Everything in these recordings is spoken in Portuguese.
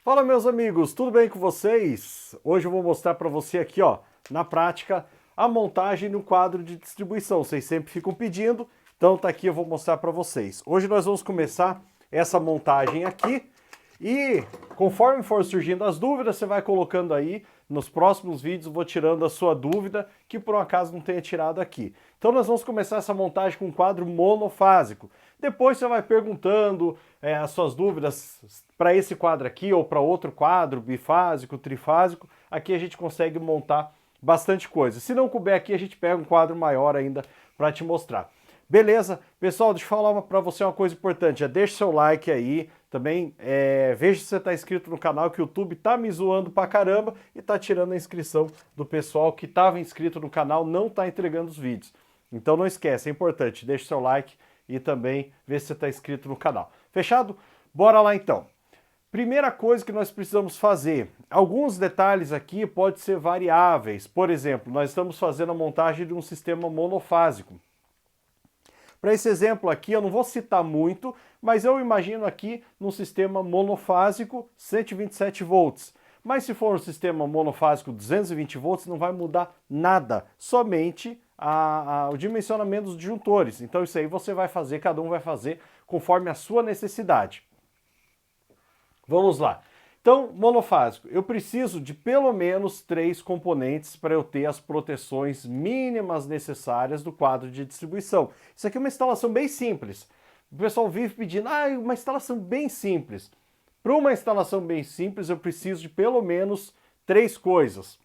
Fala, meus amigos, tudo bem com vocês? Hoje eu vou mostrar para você aqui, ó, na prática, a montagem no quadro de distribuição. Vocês sempre ficam pedindo, então tá aqui, eu vou mostrar para vocês. Hoje nós vamos começar essa montagem aqui e conforme for surgindo as dúvidas, você vai colocando aí. Nos próximos vídeos eu vou tirando a sua dúvida que por um acaso não tenha tirado aqui. Então nós vamos começar essa montagem com um quadro monofásico. Depois você vai perguntando as suas dúvidas para esse quadro aqui ou para outro quadro, bifásico, trifásico. Aqui a gente consegue montar bastante coisa. Se não couber aqui, a gente pega um quadro maior ainda para te mostrar. Beleza? Pessoal, deixa eu falar para você uma coisa importante. Já deixa seu like aí. Também veja se você está inscrito no canal, que o YouTube tá me zoando pra caramba e tá tirando a inscrição do pessoal que estava inscrito no canal, não tá entregando os vídeos. Então não esquece, é importante, deixa seu like e também ver se você está inscrito no canal. Fechado? Bora lá então. Primeira coisa que nós precisamos fazer, alguns detalhes aqui podem ser variáveis. Por exemplo, nós estamos fazendo a montagem de um sistema monofásico. Para esse exemplo aqui, eu não vou citar muito, mas eu imagino aqui num sistema monofásico 127 volts. Mas se for um sistema monofásico 220 volts, não vai mudar nada, somente o dimensionamento dos disjuntores. Então isso aí você vai fazer, cada um vai fazer conforme a sua necessidade. Vamos lá. Então, monofásico, eu preciso de pelo menos 3 componentes para eu ter as proteções mínimas necessárias do quadro de distribuição. Isso aqui é uma instalação bem simples. O pessoal vive pedindo, uma instalação bem simples. Para uma instalação bem simples, eu preciso de pelo menos 3 coisas.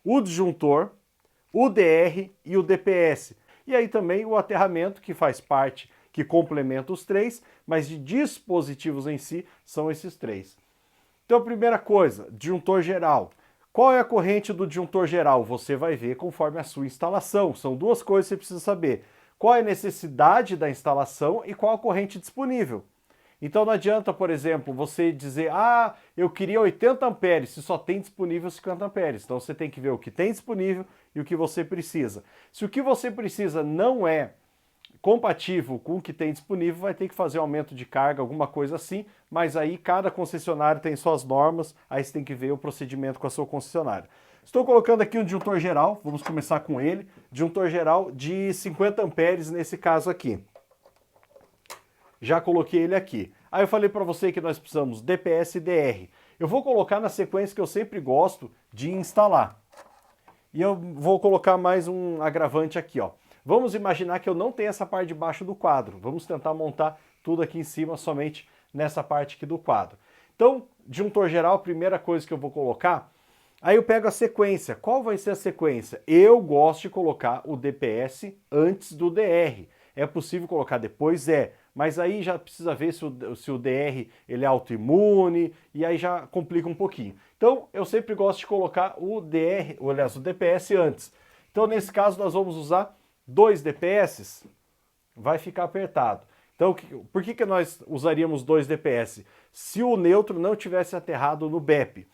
O disjuntor, o DR e o DPS. E aí também o aterramento, que faz parte, que complementa os 3, mas de dispositivos em si são esses 3. Então, primeira coisa, disjuntor geral. Qual é a corrente do disjuntor geral? Você vai ver conforme a sua instalação. São duas coisas que você precisa saber. Qual é a necessidade da instalação e qual a corrente disponível. Então não adianta, por exemplo, você dizer, eu queria 80 amperes, se só tem disponível 50 amperes. Então você tem que ver o que tem disponível e o que você precisa. Se o que você precisa não é compatível com o que tem disponível, vai ter que fazer aumento de carga, alguma coisa assim, mas aí cada concessionário tem suas normas, aí você tem que ver o procedimento com a sua concessionária. Estou colocando aqui um disjuntor geral, vamos começar com ele, disjuntor geral de 50 amperes nesse caso aqui. Já coloquei ele aqui. Aí eu falei para você que nós precisamos DPS e DR. Eu vou colocar na sequência que eu sempre gosto de instalar. E eu vou colocar mais um agravante aqui, ó. Vamos imaginar que eu não tenho essa parte de baixo do quadro. Vamos tentar montar tudo aqui em cima, somente nessa parte aqui do quadro. Então, disjuntor geral, primeira coisa que eu vou colocar, aí eu pego a sequência. Qual vai ser a sequência? Eu gosto de colocar o DPS antes do DR. É possível colocar depois? Mas aí já precisa ver se o DR ele é autoimune, e aí já complica um pouquinho. Então, eu sempre gosto de colocar o DR, ou aliás, o DPS antes. Então, nesse caso, nós vamos usar 2 DPS, vai ficar apertado. Então, por que nós usaríamos 2 DPS? Se o neutro não tivesse aterrado no BEP.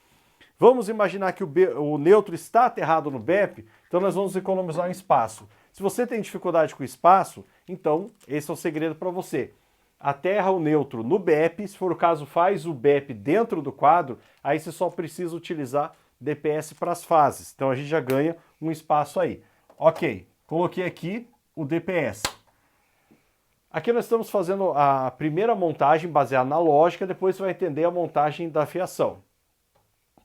Vamos imaginar que o neutro está aterrado no BEP, então nós vamos economizar um espaço. Se você tem dificuldade com espaço, então esse é o segredo para você. Aterra o neutro no BEP, se for o caso faz o BEP dentro do quadro, aí você só precisa utilizar DPS para as fases. Então a gente já ganha um espaço aí. Ok. Coloquei aqui o DPS. Aqui nós estamos fazendo a primeira montagem baseada na lógica, depois você vai entender a montagem da fiação.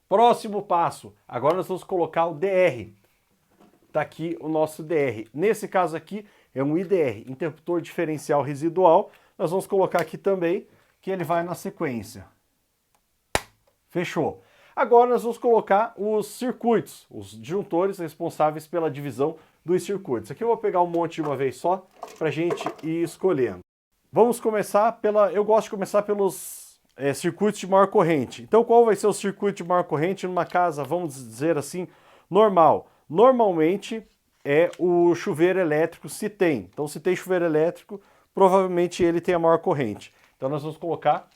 Próximo passo, agora nós vamos colocar o DR. Está aqui o nosso DR. Nesse caso aqui é um IDR, interruptor diferencial residual. Nós vamos colocar aqui também, que ele vai na sequência. Fechou. Agora nós vamos colocar os circuitos, os disjuntores responsáveis pela divisão dos circuitos. Aqui eu vou pegar um monte de uma vez só para a gente ir escolhendo. Vamos começar eu gosto de começar pelos circuitos de maior corrente. Então qual vai ser o circuito de maior corrente numa casa, vamos dizer assim, normal? Normalmente é o chuveiro elétrico, se tem. Então se tem chuveiro elétrico, provavelmente ele tem a maior corrente. Então nós vamos colocar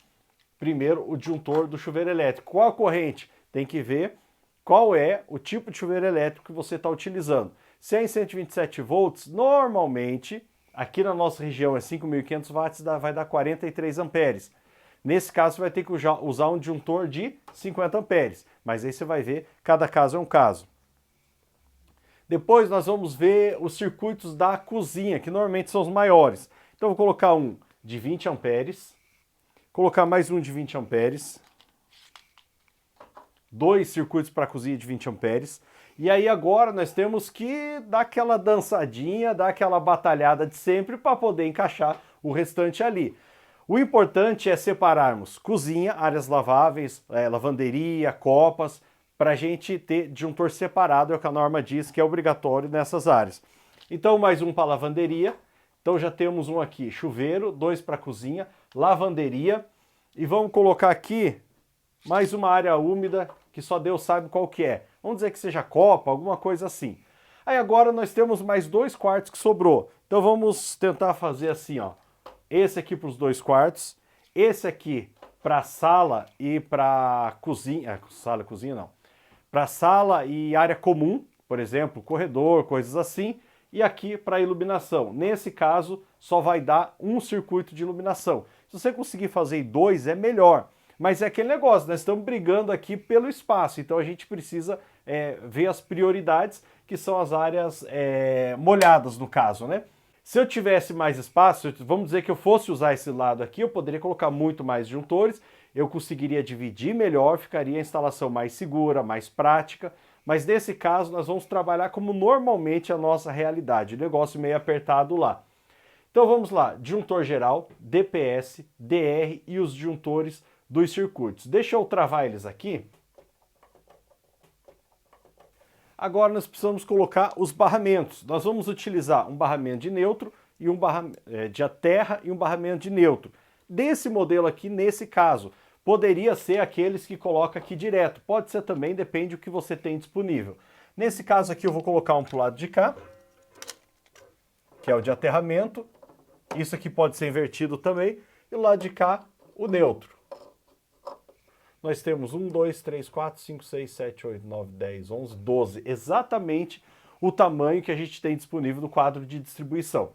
primeiro o disjuntor do chuveiro elétrico. Qual a corrente? Tem que ver qual é o tipo de chuveiro elétrico que você está utilizando. Se é em 127 volts, normalmente, aqui na nossa região é 5.500 watts, vai dar 43 amperes. Nesse caso, você vai ter que usar um disjuntor de 50 amperes, mas aí você vai ver, cada caso é um caso. Depois nós vamos ver os circuitos da cozinha, que normalmente são os maiores. Então eu vou colocar um de 20 amperes, colocar mais um de 20 amperes, dois circuitos para a cozinha de 20 amperes. E aí agora nós temos que dar aquela dançadinha, dar aquela batalhada de sempre para poder encaixar o restante ali. O importante é separarmos cozinha, áreas laváveis, lavanderia, copas, para a gente ter disjuntor separado, é o que a norma diz que é obrigatório nessas áreas. Então mais um para lavanderia, então já temos um aqui, chuveiro, dois para cozinha, lavanderia, e vamos colocar aqui mais uma área úmida, que só Deus sabe qual que é. Vamos dizer que seja copa, alguma coisa assim. Aí agora nós temos mais 2 quartos que sobrou. Então vamos tentar fazer assim, ó. Esse aqui para os 2 quartos, esse aqui para sala e para cozinha, sala e cozinha não. Para sala e área comum, por exemplo, corredor, coisas assim, e aqui para iluminação. Nesse caso, só vai dar um circuito de iluminação. Se você conseguir fazer 2, é melhor. Mas é aquele negócio, nós estamos brigando aqui pelo espaço, então a gente precisa ver as prioridades, que são as áreas molhadas no caso, né? Se eu tivesse mais espaço, vamos dizer que eu fosse usar esse lado aqui, eu poderia colocar muito mais disjuntores, eu conseguiria dividir melhor, ficaria a instalação mais segura, mais prática, mas nesse caso nós vamos trabalhar como normalmente a nossa realidade, o negócio meio apertado lá. Então vamos lá, disjuntor geral, DPS, DR e os disjuntores dos circuitos. Deixa eu travar eles aqui. Agora nós precisamos colocar os barramentos. Nós vamos utilizar um barramento de neutro e um de terra e um barramento de neutro. Desse modelo aqui, nesse caso, poderia ser aqueles que coloca aqui direto. Pode ser também, depende do que você tem disponível. Nesse caso aqui eu vou colocar um para o lado de cá, que é o de aterramento. Isso aqui pode ser invertido também. E o lado de cá, o neutro. Nós temos 1, 2, 3, 4, 5, 6, 7, 8, 9, 10, 11, 12. Exatamente o tamanho que a gente tem disponível no quadro de distribuição.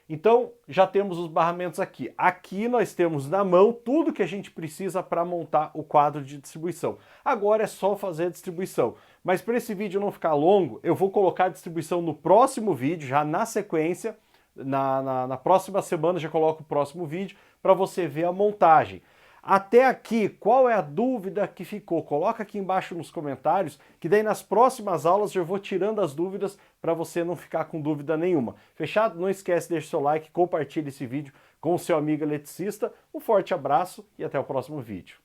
Então, já temos os barramentos aqui. Aqui nós temos na mão tudo que a gente precisa para montar o quadro de distribuição. Agora é só fazer a distribuição. Mas para esse vídeo não ficar longo, eu vou colocar a distribuição no próximo vídeo, já na sequência. Na próxima semana já coloco o próximo vídeo para você ver a montagem. Até aqui, qual é a dúvida que ficou? Coloca aqui embaixo nos comentários, que daí nas próximas aulas eu vou tirando as dúvidas para você não ficar com dúvida nenhuma. Fechado? Não esquece de deixar seu like, compartilhe esse vídeo com o seu amigo eletricista. Um forte abraço e até o próximo vídeo.